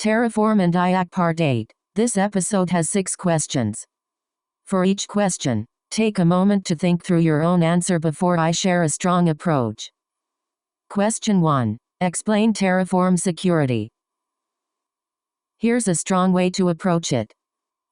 Terraform and IaC Part 8. This episode has 6 questions. For each question, take a moment to think through your own answer before I share a strong approach. Question 1. Explain Terraform security. Here's a strong way to approach it.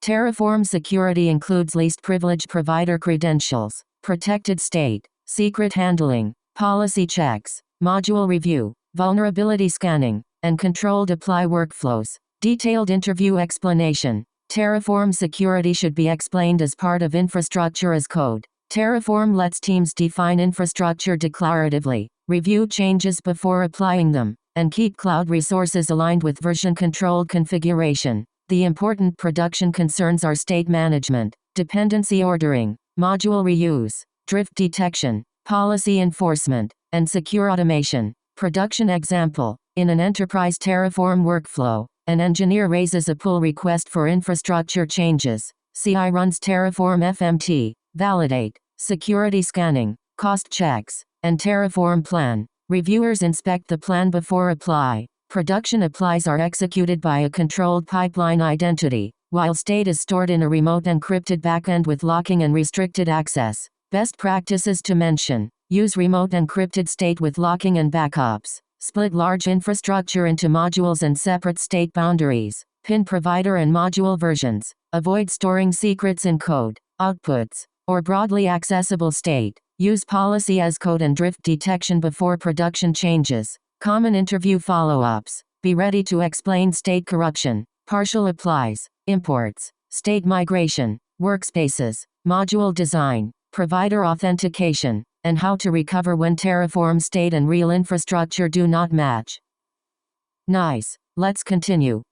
Terraform security includes least privilege provider credentials, protected state, secret handling, policy checks, module review, vulnerability scanning, and controlled apply workflows. Detailed interview explanation. Terraform security should be explained as part of infrastructure as code. Terraform lets teams define infrastructure declaratively, review changes before applying them, and keep cloud resources aligned with version-controlled configuration. The important production concerns are state management, dependency ordering, module reuse, drift detection, policy enforcement, and secure automation. Production example. In an enterprise Terraform workflow, an engineer raises a pull request for infrastructure changes. CI runs Terraform FMT, validate, security scanning, cost checks, and Terraform plan. Reviewers inspect the plan before apply. Production applies are executed by a controlled pipeline identity, while state is stored in a remote encrypted backend with locking and restricted access. Best practices to mention. Use remote encrypted state with locking and backups. Split large infrastructure into modules and separate state boundaries. Pin provider and module versions. Avoid storing secrets in code, outputs, or broadly accessible state. Use policy as code and drift detection before production changes. Common interview follow-ups. Be ready to explain state corruption, partial applies, imports, state migration, workspaces, module design, provider authentication, and how to recover when Terraform state and real infrastructure do not match. Nice. Let's continue.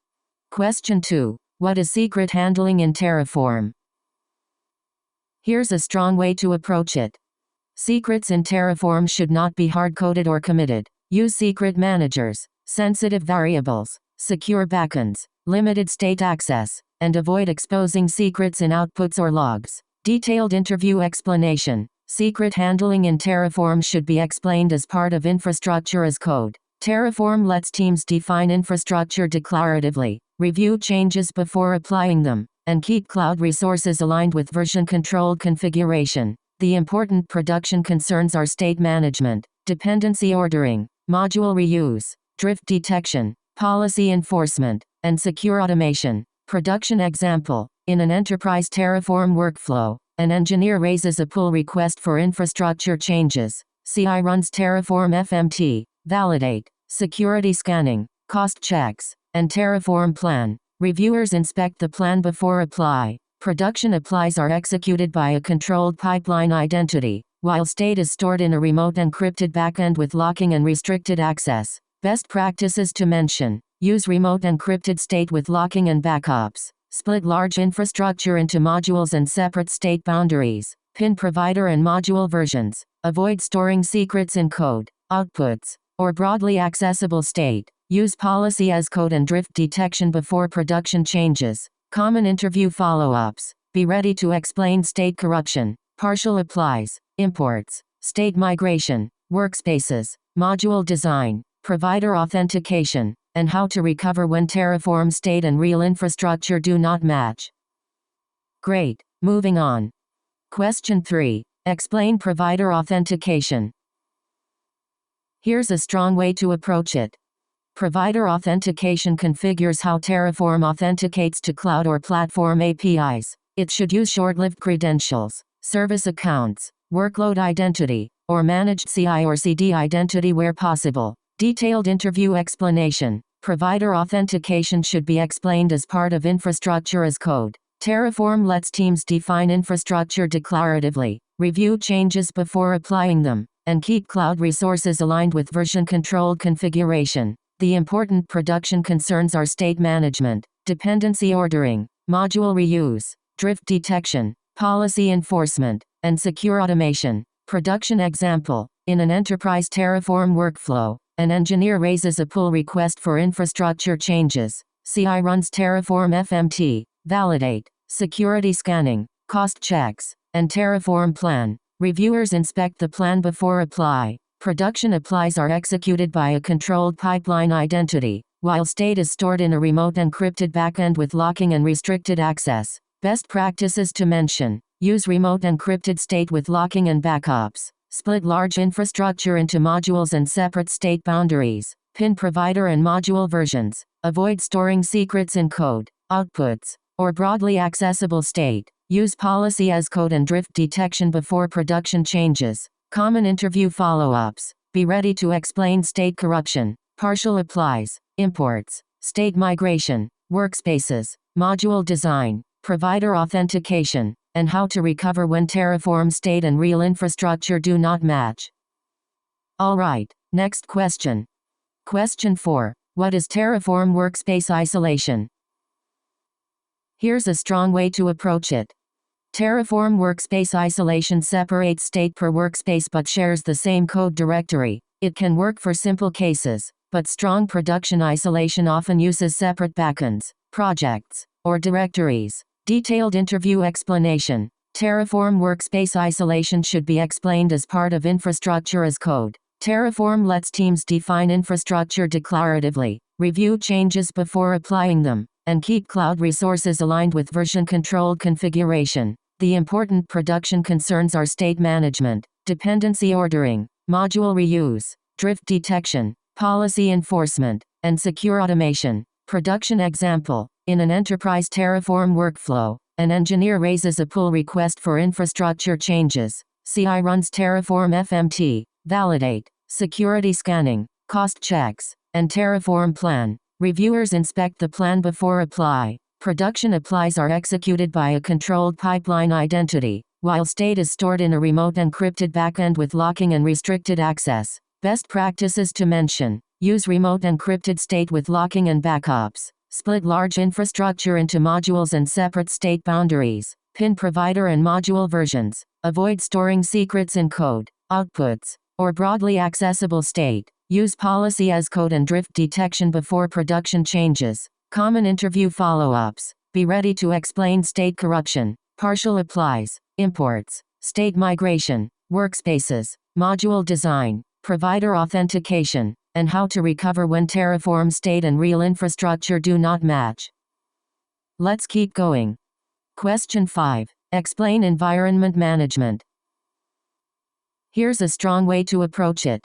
Question 2. What is secret handling in Terraform? Here's a strong way to approach it. Secrets in Terraform should not be hard-coded or committed. Use secret managers, sensitive variables, secure backends, limited state access, and avoid exposing secrets in outputs or logs. Detailed interview explanation. Secret handling in Terraform should be explained as part of infrastructure as code. Terraform lets teams define infrastructure declaratively, review changes before applying them, and keep cloud resources aligned with version-controlled configuration. The important production concerns are state management, dependency ordering, module reuse, drift detection, policy enforcement, and secure automation. Production example. In an enterprise Terraform workflow, an engineer raises a pull request for infrastructure changes. CI runs Terraform FMT, validate, security scanning, cost checks, and Terraform plan. Reviewers inspect the plan before apply. Production applies are executed by a controlled pipeline identity, while state is stored in a remote encrypted backend with locking and restricted access. Best practices to mention. Use remote encrypted state with locking and backups. Split large infrastructure into modules and separate state boundaries. Pin provider and module versions. Avoid storing secrets in code, outputs, or broadly accessible state. Use policy as code and drift detection before production changes. Common interview follow-ups. Be ready to explain state corruption, partial applies, imports, state migration, workspaces, module design, provider authentication, and how to recover when Terraform state and real infrastructure do not match. Great. Moving on. Question 3. Explain provider authentication. Here's a strong way to approach it. Provider authentication configures how Terraform authenticates to cloud or platform APIs. It should use short-lived credentials, service accounts, workload identity, or managed CI or CD identity where possible. Detailed interview explanation. Provider authentication should be explained as part of infrastructure as code. Terraform lets teams define infrastructure declaratively, review changes before applying them, and keep cloud resources aligned with version-controlled configuration. The important production concerns are state management, dependency ordering, module reuse, drift detection, policy enforcement, and secure automation. Production example. In an enterprise Terraform workflow, an engineer raises a pull request for infrastructure changes. CI runs Terraform FMT, validate, security scanning, cost checks, and Terraform plan. Reviewers inspect the plan before apply. Production applies are executed by a controlled pipeline identity, while state is stored in a remote encrypted backend with locking and restricted access. Best practices to mention. Use remote encrypted state with locking and backups. Split large infrastructure into modules and separate state boundaries. Pin provider and module versions. Avoid storing secrets in code, outputs, or broadly accessible state. Use policy as code and drift detection before production changes. Common interview follow-ups. Be ready to explain state corruption, partial applies, imports, state migration, workspaces, module design, provider authentication, and how to recover when Terraform state and real infrastructure do not match. Alright, next question. Question 4. What is Terraform workspace isolation? Here's a strong way to approach it. Terraform workspace isolation separates state per workspace but shares the same code directory. It can work for simple cases, but strong production isolation often uses separate backends, projects, or directories. Detailed interview explanation. Terraform workspace isolation should be explained as part of infrastructure as code. Terraform lets teams define infrastructure declaratively, review changes before applying them, and keep cloud resources aligned with version-controlled configuration. The important production concerns are state management, dependency ordering, module reuse, drift detection, policy enforcement, and secure automation. Production example. In an enterprise Terraform workflow, an engineer raises a pull request for infrastructure changes. CI runs Terraform FMT, validate, security scanning, cost checks, and Terraform plan. Reviewers inspect the plan before apply. Production applies are executed by a controlled pipeline identity, while state is stored in a remote encrypted backend with locking and restricted access. Best practices to mention. Use remote encrypted state with locking and backups. Split large infrastructure into modules and separate state boundaries. Pin provider and module versions. Avoid storing secrets in code, outputs, or broadly accessible state. Use policy as code and drift detection before production changes. Common interview follow-ups. Be ready to explain state corruption, partial applies, imports, state migration, workspaces, module design, provider authentication, and how to recover when Terraform state and real infrastructure do not match. Let's keep going. Question 5. Explain environment management. Here's a strong way to approach it.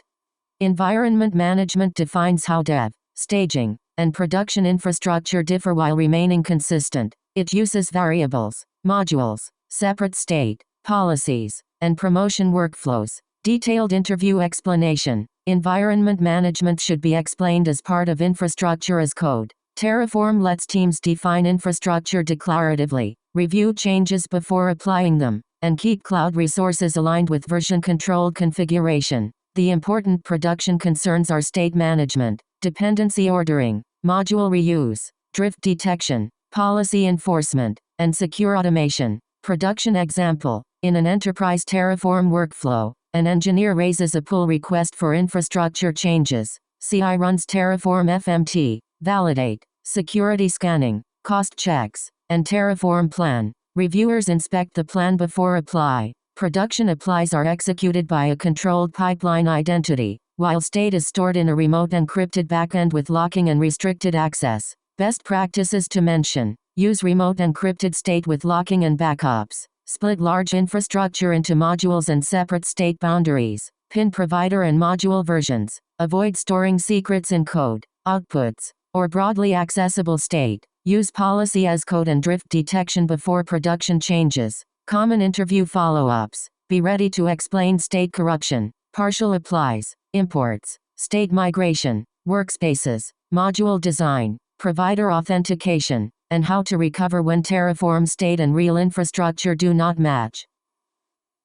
Environment management defines how dev, staging, and production infrastructure differ while remaining consistent. It uses variables, modules, separate state, policies, and promotion workflows. Detailed interview explanation. Environment management should be explained as part of infrastructure as code. Terraform lets teams define infrastructure declaratively, review changes before applying them, and keep cloud resources aligned with version-controlled configuration. The important production concerns are state management, dependency ordering, module reuse, drift detection, policy enforcement, and secure automation. Production example. In an enterprise Terraform workflow, an engineer raises a pull request for infrastructure changes. CI runs Terraform FMT, validate, security scanning, cost checks, and Terraform plan. Reviewers inspect the plan before apply. Production applies are executed by a controlled pipeline identity, while state is stored in a remote encrypted backend with locking and restricted access. Best practices to mention. Use remote encrypted state with locking and backups. Split large infrastructure into modules and separate state boundaries. Pin provider and module versions. Avoid storing secrets in code, outputs, or broadly accessible state. Use policy as code and drift detection before production changes. Common interview follow-ups. Be ready to explain state corruption, partial applies, imports, state migration, workspaces, module design, provider authentication, and how to recover when Terraform state and real infrastructure do not match.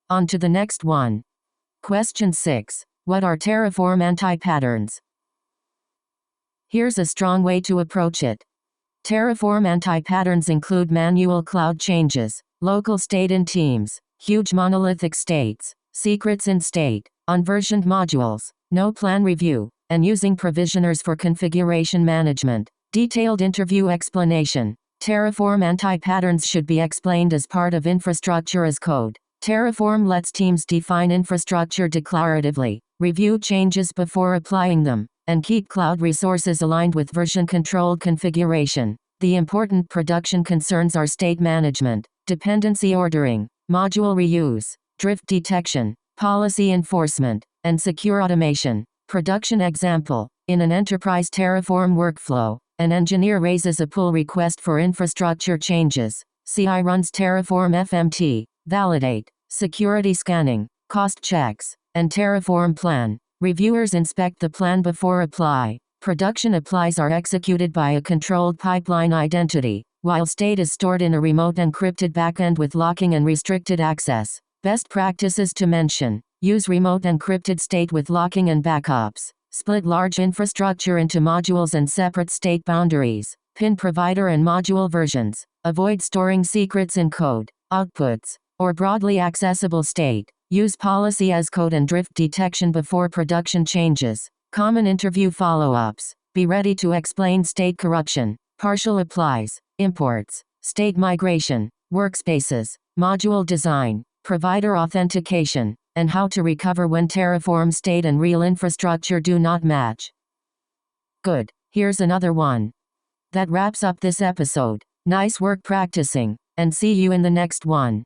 On to the next one. Question 6. What are Terraform anti-patterns? Here's a strong way to approach it. Terraform anti-patterns include manual cloud changes, local state in teams, huge monolithic states, secrets in state, unversioned modules, no plan review, and using provisioners for configuration management. Detailed interview explanation. Terraform anti-patterns should be explained as part of infrastructure as code. Terraform lets teams define infrastructure declaratively, review changes before applying them, and keep cloud resources aligned with version-controlled configuration. The important production concerns are state management, dependency ordering, module reuse, drift detection, policy enforcement, and secure automation. Production example: in an enterprise Terraform workflow, an engineer raises a pull request for infrastructure changes. CI runs Terraform FMT, validate, security scanning, cost checks, and Terraform plan. Reviewers inspect the plan before apply. Production applies are executed by a controlled pipeline identity, while state is stored in a remote encrypted backend with locking and restricted access. Best practices to mention: use remote encrypted state with locking and backups. Split large infrastructure into modules and separate state boundaries. Pin provider and module versions. Avoid storing secrets in code, outputs, or broadly accessible state. Use policy as code and drift detection before production changes. Common interview follow-ups. Be ready to explain state corruption, partial applies, imports, state migration, workspaces, module design, provider authentication, and how to recover when Terraform state and real infrastructure do not match. Good, here's another one. That wraps up this episode. Nice work practicing, and see you in the next one.